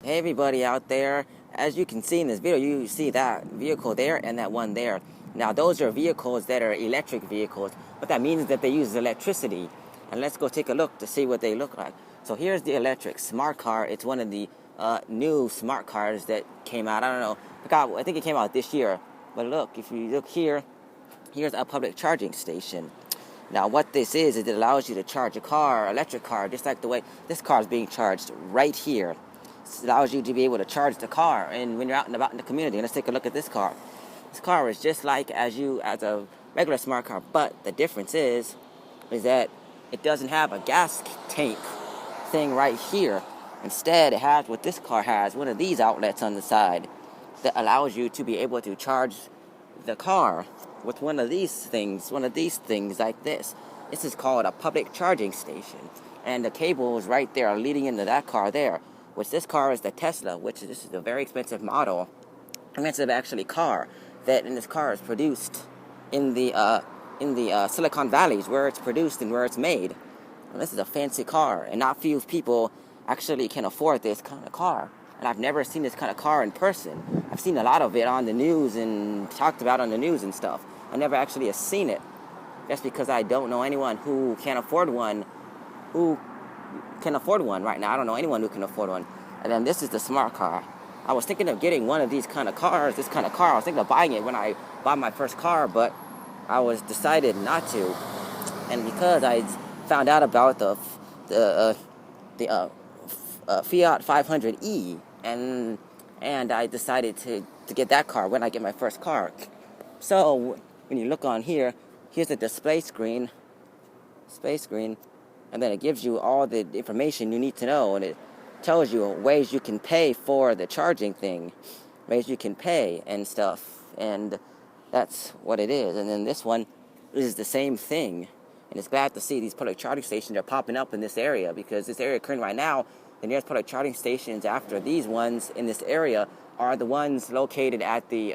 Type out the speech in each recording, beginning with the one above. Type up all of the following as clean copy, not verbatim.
Hey everybody out there, as you can see in this video, you see that vehicle there and that one there. Now those are vehicles that are electric vehicles. What that means is that they use electricity. And let's go take a look to see what they look like. So here's the electric smart car. It's one of the new smart cars that came out. I don't know, I think it came out this year. But look, if you look here, here's a public charging station. Now what this is it allows you to charge a car, electric car, just like the way this car is being charged right here. It allows you to be able to charge the car, and when you're out and about in the community. Let's take a look at this car. This car is just like as a regular smart car, but the difference is that it doesn't have a gas tank thing right here. Instead, it has what this car has, one of these outlets on the side that allows you to be able to charge the car with one of these things like this. This is called a public charging station, and the cable is right there leading into that car there. Which this car is the Tesla, this is a very expensive model, expensive actually car. And this car is produced in the Silicon Valleys, where it's produced and where it's made. And this is a fancy car, and not few people actually can afford this kind of car. And I've never seen this kind of car in person. I've seen a lot of it on the news and talked about on the news and stuff. I never actually have seen it. That's because I don't know anyone who can afford one. Right now. I don't know anyone who can afford one. And then this is the smart car. I was thinking of getting one of these kind of cars, this kind of car. I was thinking of buying it when I bought my first car, but I was decided not to. And because I found out about the Fiat 500e, and I decided to get that car when I get my first car. So when you look on here, here's the display screen, and then it gives you all the information you need to know, and it tells you ways you can pay for the charging thing, ways you can pay and stuff, and that's what it is. And then this one is the same thing, and it's glad to see these public charging stations are popping up in this area, because this area currently right now, the nearest public charging stations after these ones in this area are the ones located at the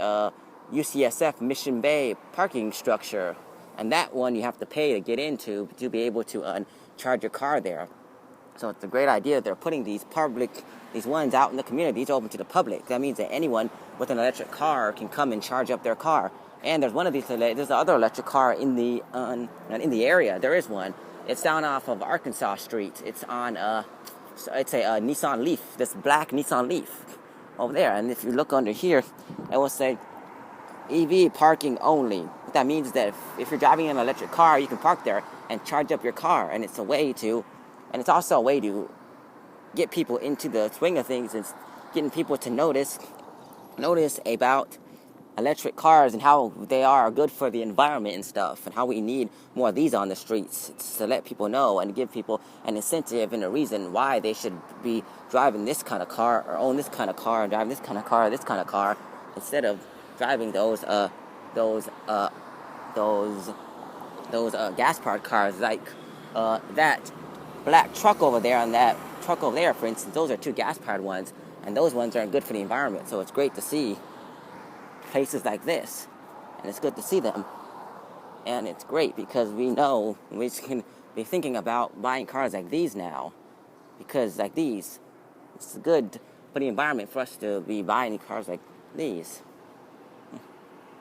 UCSF Mission Bay parking structure, and that one you have to pay to get into to be able to charge your car there. So it's a great idea. They're putting these ones out in the community. These are open to the public. That means that anyone with an electric car can come and charge up their car. And there's one of these. There's another electric car in the area. There is one. It's down off of Arkansas Street. It's on it's a Nissan Leaf. This black Nissan Leaf over there. And if you look under here, it will say EV parking only. What that means is that if you're driving an electric car, you can park there and charge up your car, and it's also a way to get people into the swing of things and getting people to notice about electric cars and how they are good for the environment and stuff, and how we need more of these on the streets. It's to let people know and give people an incentive and a reason why they should be driving this kind of car or own this kind of car and driving this kind of car instead of driving those gas-powered cars like that black truck over there and that truck over there, for instance. Those are two gas-powered ones, and those ones aren't good for the environment. So it's great to see places like this, and it's good to see them, and it's great because we know we can be thinking about buying cars like these now, because like these, it's good for the environment for us to be buying cars like these.